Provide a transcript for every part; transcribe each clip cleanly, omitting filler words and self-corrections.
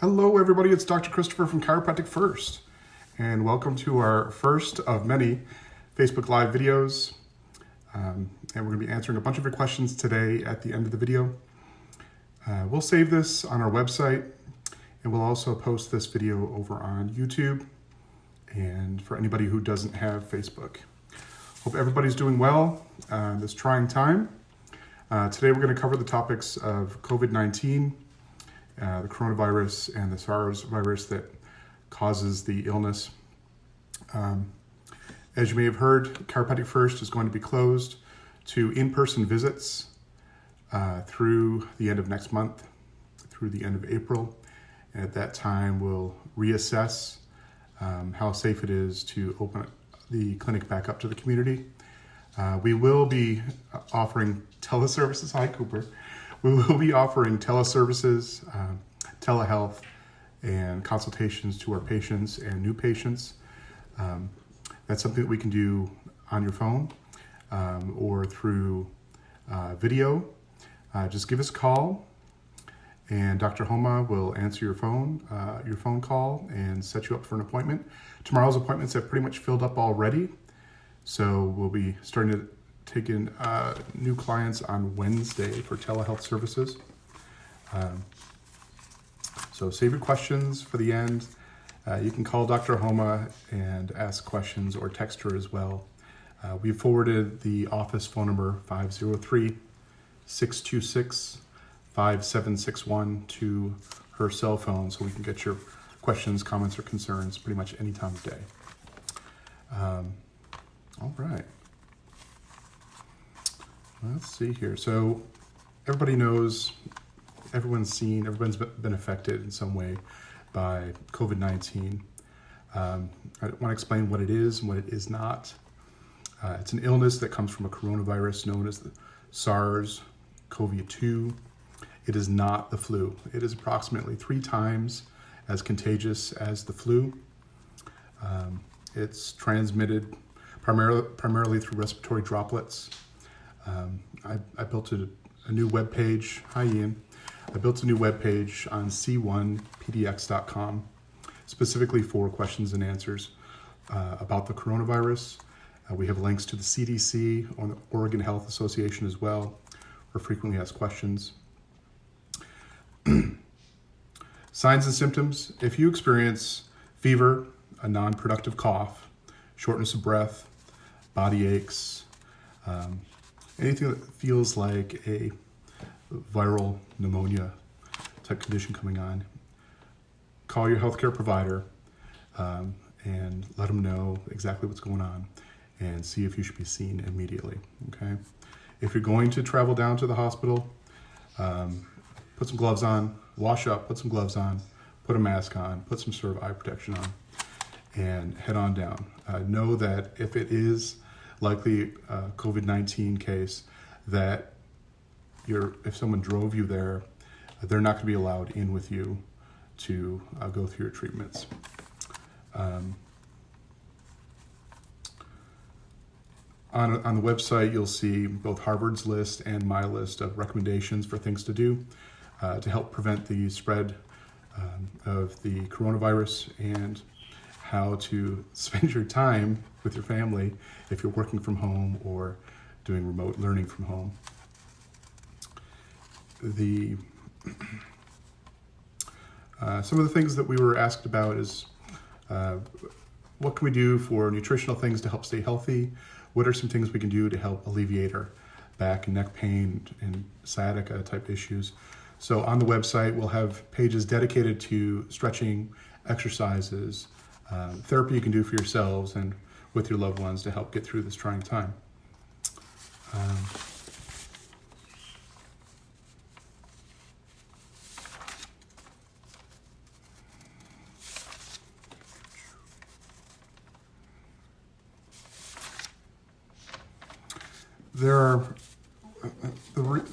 Hello everybody, it's Dr. Christopher from Chiropractic First, and welcome to our first of many Facebook Live videos. And we're going to be answering a bunch of your questions today at the end of the video. We'll save this on our website, and we'll also post this video over on YouTube, and for anybody who doesn't have Facebook. Hope everybody's doing well this trying time. Today we're going to cover the topics of COVID-19, the coronavirus and the SARS virus that causes the illness. As you may have heard, Chiropractic First is going to be closed to in-person visits through the end of next month, through the end of April. And at that time, we'll reassess how safe it is to open the clinic back up to the community. We will be offering teleservices. Hi, Cooper. We will be offering teleservices, telehealth, and consultations to our patients and new patients. That's something that we can do on your phone or through video. Just give us a call, and Dr. Homa will answer your phone call and set you up for an appointment. Tomorrow's appointments have pretty much filled up already, so we'll be starting to take in new clients on Wednesday for telehealth services. So save your questions for the end. You can call Dr. Homa and ask questions or text her as well. We forwarded the office phone number 503-626-5761 to her cell phone, so we can get your questions, comments, or concerns pretty much any time of day. All right. Let's see here. So everybody knows, everyone's been affected in some way by COVID-19. I want to explain what it is and what it is not. It's an illness that comes from a coronavirus known as the SARS-CoV-2. It is not the flu. It is approximately 3 times as contagious as the flu. It's transmitted primarily through respiratory droplets. I built a new web page. Hi, Ian. I built a new web page on c1pdx.com specifically for questions and answers about the coronavirus. We have links to the CDC or the Oregon Health Association as well for frequently asked questions. Signs and symptoms. If you experience fever, a non-productive cough, shortness of breath, body aches, anything that feels like a viral pneumonia type condition coming on, call your healthcare provider and let them know exactly what's going on and see if you should be seen immediately, okay? If you're going to travel down to the hospital, put some gloves on, wash up, put some gloves on, put a mask on, put some sort of eye protection on, and head on down. Know that if it is likely a COVID-19 case, that if someone drove you there, they're not going to be allowed in with you to go through your treatments. On the website, you'll see both Harvard's list and my list of recommendations for things to do to help prevent the spread of the coronavirus, and how to spend your time with your family if you're working from home or doing remote learning from home. Some of the things that we were asked about is what can we do for nutritional things to help stay healthy? What are some things we can do to help alleviate our back and neck pain and sciatica type issues? So on the website, we'll have pages dedicated to stretching, exercises, therapy you can do for yourselves and with your loved ones to help get through this trying time.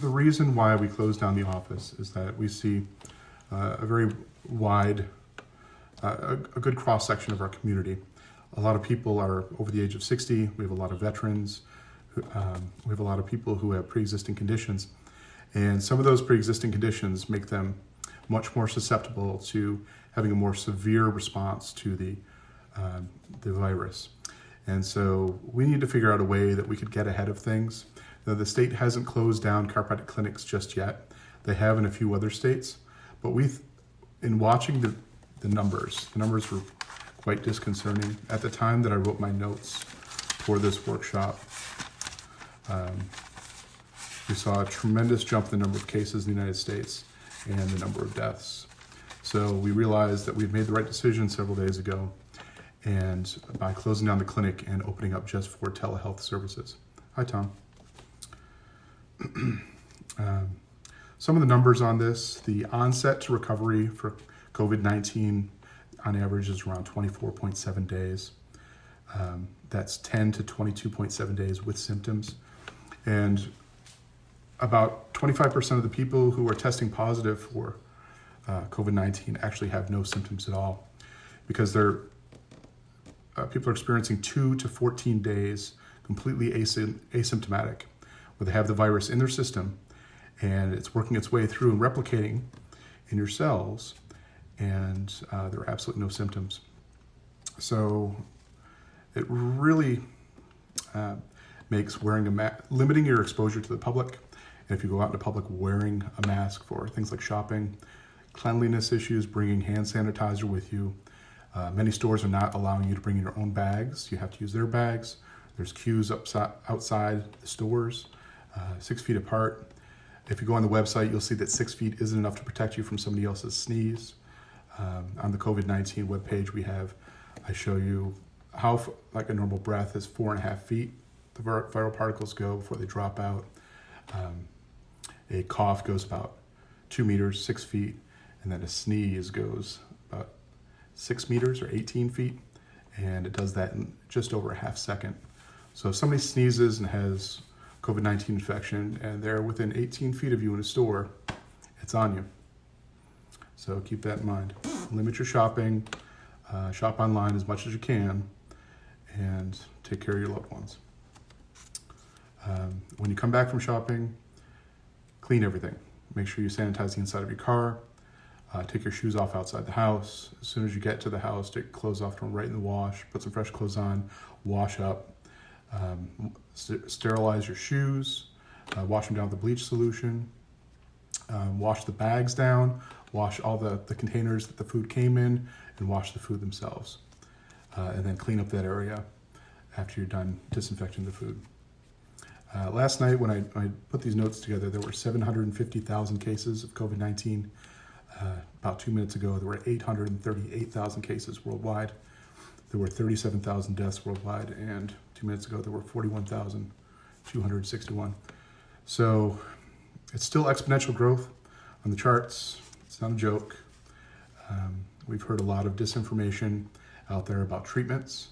The reason why we closed down the office is that we see a very wide, a good cross-section of our community. A lot of people are over the age of 60. We have a lot of veterans. We have a lot of people who have pre-existing conditions. And some of those pre-existing conditions make them much more susceptible to having a more severe response to the virus. And so we need to figure out a way that we could get ahead of things. Now, the state hasn't closed down chiropractic clinics just yet. They have in a few other states, but in watching the numbers were quite disconcerting. At the time that I wrote my notes for this workshop, we saw a tremendous jump in the number of cases in the United States and the number of deaths. So we realized that we'd made the right decision several days ago, and by closing down the clinic and opening up just for telehealth services. Hi, Tom. Some of the numbers on this: the onset to recovery for COVID-19 on average is around 24.7 days. That's 10 to 22.7 days with symptoms. And about 25% of the people who are testing positive for COVID-19 actually have no symptoms at all, because people are experiencing 2 to 14 days completely asymptomatic, where they have the virus in their system and it's working its way through and replicating in your cells, and there are absolutely no symptoms. So it really makes wearing a mask, limiting your exposure to the public, and if you go out into public, wearing a mask for things like shopping, cleanliness issues, bringing hand sanitizer with you. Many stores are not allowing you to bring in your own bags. You have to use their bags. There's queues outside the stores, 6 feet apart. If you go on the website, you'll see that 6 feet isn't enough to protect you from somebody else's sneeze. On the COVID-19 webpage I show you how, like a normal breath is 4.5 feet, the viral particles go before they drop out. A cough goes about 2 meters, 6 feet, and then a sneeze goes about 6 meters or 18 feet, and it does that in just over a half second. So if somebody sneezes and has COVID-19 infection and they're within 18 feet of you in a store, it's on you. So keep that in mind. Limit your shopping, shop online as much as you can, and take care of your loved ones. When you come back from shopping, clean everything. Make sure you sanitize the inside of your car. Take your shoes off outside the house. As soon as you get to the house, take clothes off, throw them right in the wash, put some fresh clothes on, wash up, sterilize your shoes, wash them down with a bleach solution, wash the bags down, wash all the containers that the food came in, and wash the food themselves. And then clean up that area after you're done disinfecting the food. Last night when I put these notes together, there were 750,000 cases of COVID-19. About 2 minutes ago, there were 838,000 cases worldwide. There were 37,000 deaths worldwide, and 2 minutes ago, there were 41,261. So it's still exponential growth on the charts. It's not a joke. We've heard a lot of disinformation out there about treatments,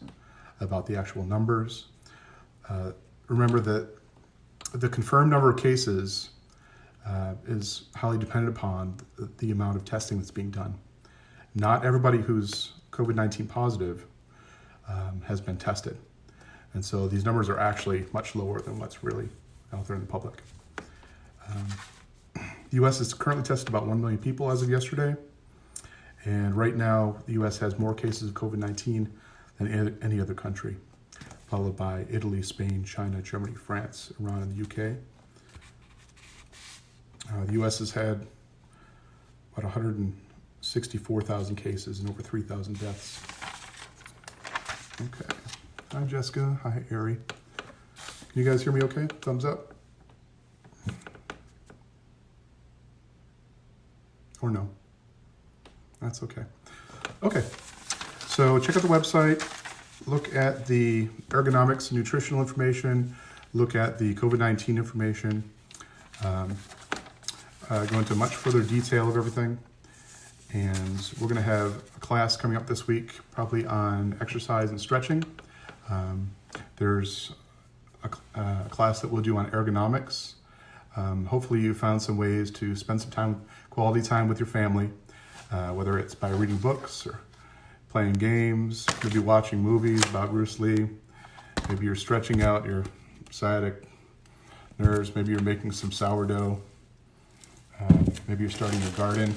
about the actual numbers. Remember that the confirmed number of cases is highly dependent upon the amount of testing that's being done. Not everybody who's COVID-19 positive has been tested. And so these numbers are actually much lower than what's really out there in the public. The U.S. has currently tested about 1 million people as of yesterday. And right now, the U.S. has more cases of COVID-19 than any other country, followed by Italy, Spain, China, Germany, France, Iran, and the UK. The U.S. has had about 164,000 cases and over 3,000 deaths. Okay. Hi, Jessica. Hi, Ari. Can you guys hear me okay? Thumbs up? Or no? That's okay. Okay. So check out the website. Look at the ergonomics and nutritional information. Look at the COVID-19 information. Go into much further detail of everything. And we're going to have a class coming up this week, probably on exercise and stretching. There's a class that we'll do on ergonomics. Hopefully you found some ways to spend some time, quality time with your family, whether it's by reading books or playing games, maybe watching movies about Bruce Lee. Maybe you're stretching out your sciatic nerves. Maybe you're making some sourdough. Maybe you're starting your garden.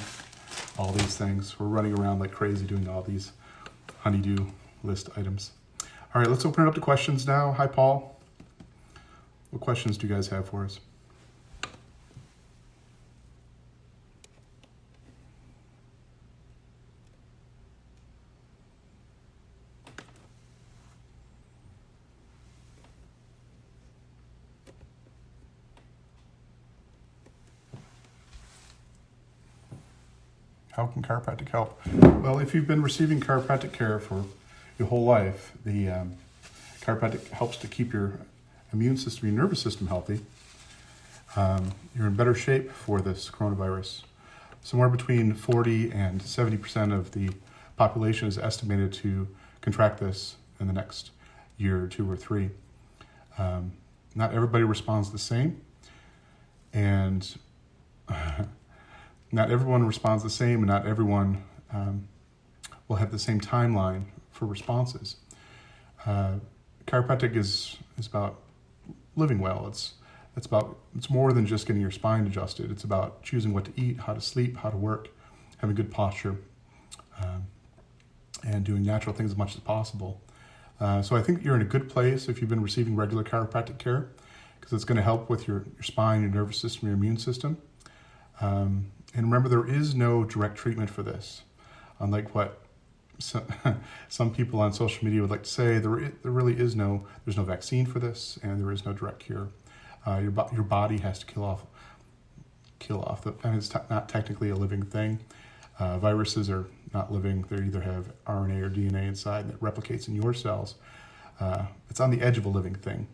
all these things. We're running around like crazy doing all these honeydew list items. All right, let's open it up to questions now. Hi, Paul. What questions do you guys have for us? How can chiropractic help? Well, if you've been receiving chiropractic care for your whole life, the chiropractic helps to keep your immune system, your nervous system healthy. You're in better shape for this coronavirus. Somewhere between 40 and 70% of the population is estimated to contract this in the next year or 2 or 3. Not everybody responds the same, and not everyone responds the same, and not everyone will have the same timeline for responses. Chiropractic is about living well. It's more than just getting your spine adjusted. It's about choosing what to eat, how to sleep, how to work, having good posture, and doing natural things as much as possible. So I think you're in a good place if you've been receiving regular chiropractic care, because it's going to help with your spine, your nervous system, your immune system. And remember, there is no direct treatment for this. Unlike what some people on social media would like to say, there really is there's no vaccine for this, and there is no direct cure. Your body has to kill off and it's not technically a living thing. Viruses are not living. They either have RNA or DNA inside that replicates in your cells. It's on the edge of a living thing.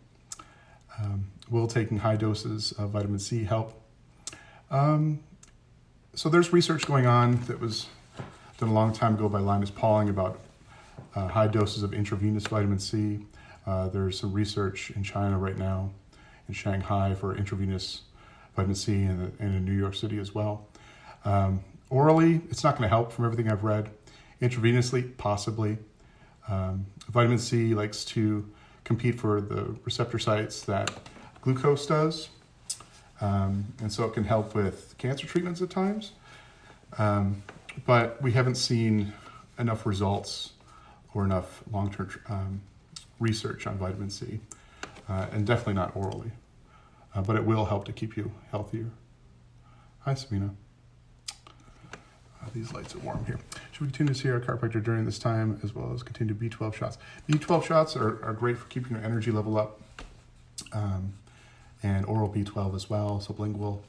Will taking high doses of vitamin C help? So there's research going on that was done a long time ago by Linus Pauling about high doses of intravenous vitamin C. There's some research in China right now, in Shanghai, for intravenous vitamin C, and in New York City as well. Orally, it's not going to help from everything I've read. Intravenously, possibly. Vitamin C likes to compete for the receptor sites that glucose does. And so it can help with cancer treatments at times. But we haven't seen enough results or enough long-term research on vitamin C, and definitely not orally. But it will help to keep you healthier. Hi, Sabina. These lights are warm here. Should we continue to see our chiropractor during this time, as well as continue B12 shots? B12 shots are great for keeping your energy level up, and oral B12 as well, sublingual.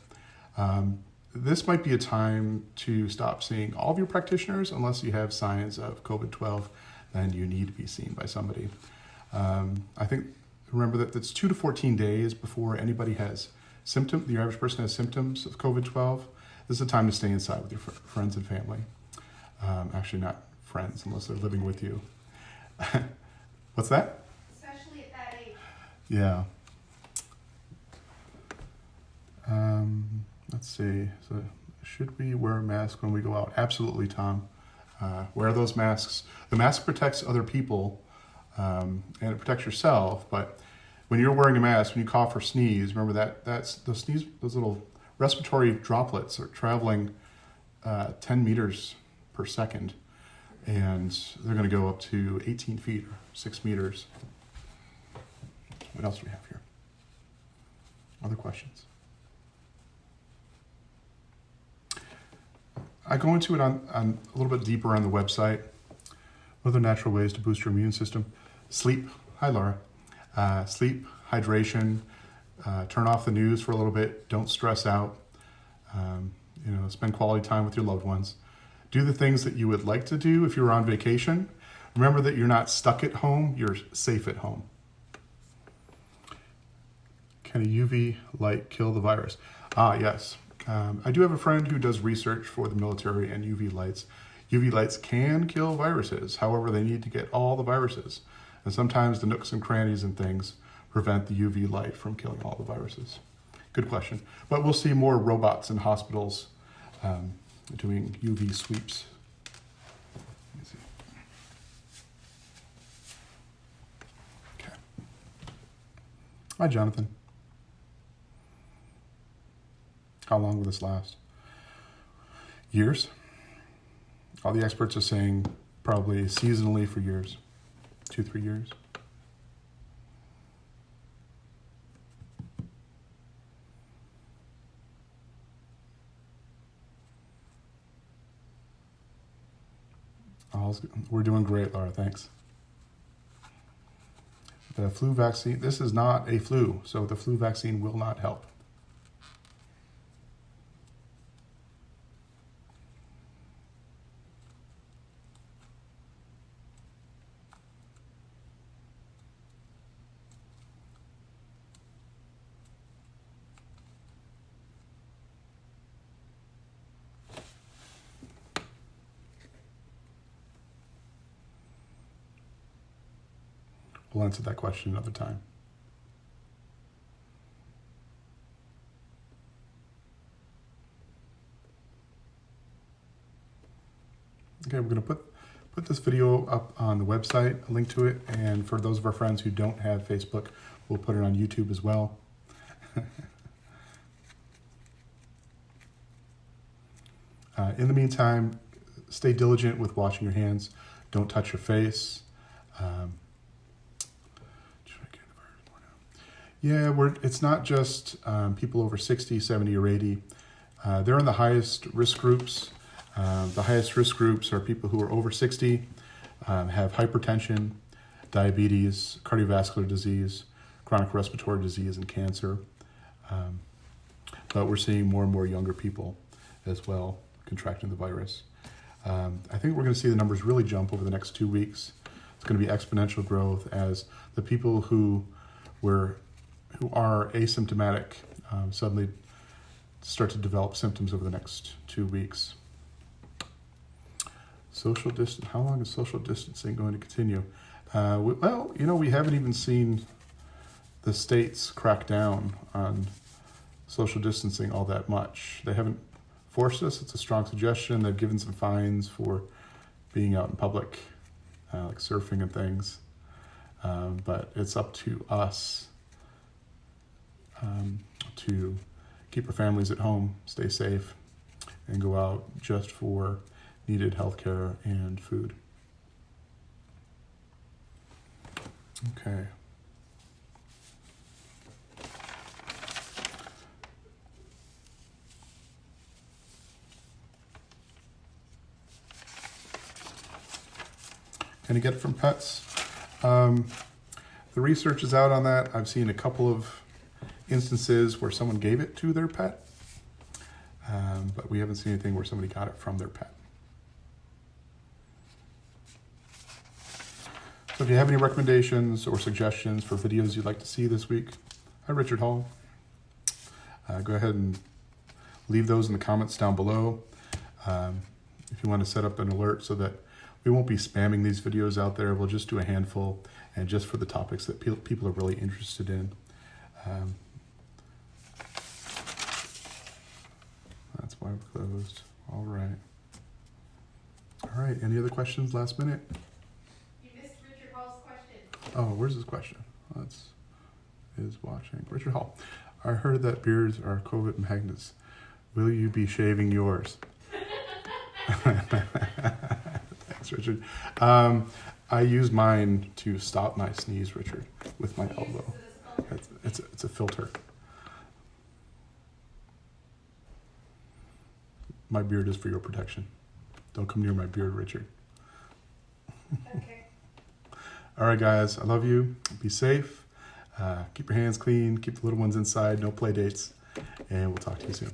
This might be a time to stop seeing all of your practitioners unless you have signs of COVID-12, then you need to be seen by somebody. I think, remember that it's 2 to 14 days before anybody has symptoms, the average person has symptoms of COVID-12. This is a time to stay inside with your friends and family. Actually not friends, unless they're living with you. What's that? Especially at that age. Yeah. Let's see. So, should we wear a mask when we go out? Absolutely, Tom. Wear those masks. The mask protects other people, and it protects yourself. But when you're wearing a mask, when you cough or sneeze, remember that's those little respiratory droplets are traveling 10 meters per second, and they're going to go up to 18 feet or 6 meters. What else do we have here? Other questions? I go into it on a little bit deeper on the website. What are the natural ways to boost your immune system? Sleep. Hi, Laura. Sleep, hydration, turn off the news for a little bit. Don't stress out. Spend quality time with your loved ones. Do the things that you would like to do if you were on vacation. Remember that you're not stuck at home. You're safe at home. Can a UV light kill the virus? Yes. I do have a friend who does research for the military and UV lights. UV lights can kill viruses. However, they need to get all the viruses. And sometimes the nooks and crannies and things prevent the UV light from killing all the viruses. Good question. But we'll see more robots in hospitals doing UV sweeps. Let me see. Okay. Hi, Jonathan. How long will this last? Years. All the experts are saying probably seasonally for years, 2-3 years. We're doing great, Laura, thanks. The flu vaccine, this is not a flu, so the flu vaccine will not help. We'll answer that question another time. Okay, we're going to put this video up on the website, a link to it, and for those of our friends who don't have Facebook, we'll put it on YouTube as well. In the meantime, stay diligent with washing your hands. Don't touch your face. Yeah, it's not just people over 60, 70, or 80. They're in the highest risk groups. The highest risk groups are people who are over 60, have hypertension, diabetes, cardiovascular disease, chronic respiratory disease, and cancer. But we're seeing more and more younger people as well contracting the virus. I think we're going to see the numbers really jump over the next 2 weeks. It's going to be exponential growth as the people who are asymptomatic suddenly start to develop symptoms over the next 2 weeks. Social distance. How long is social distancing going to continue? Well, we haven't even seen the states crack down on social distancing all that much. They haven't forced us. It's a strong suggestion. They've given some fines for being out in public, like surfing and things. But it's up to us to keep our families at home, stay safe, and go out just for needed healthcare and food. Okay. Can you get it from pets? The research is out on that. I've seen a couple of instances where someone gave it to their pet, but we haven't seen anything where somebody got it from their pet. So if you have any recommendations or suggestions for videos you'd like to see this week, hi Richard Hall. Go ahead and leave those in the comments down below. If you want to set up an alert so that we won't be spamming these videos out there, we'll just do a handful and just for the topics that people are really interested in. That's why we're closed. All right. All right. Any other questions last minute? You missed Richard Hall's question. Oh, where's his question? Is watching. Richard Hall. I heard that beards are COVID magnets. Will you be shaving yours? Thanks, Richard. I use mine to stop my sneeze, Richard, with my elbow. It's a filter. My beard is for your protection. Don't come near my beard, Richard. Okay. All right, guys. I love you. Be safe. Keep your hands clean. Keep the little ones inside. No play dates. And we'll talk to you soon.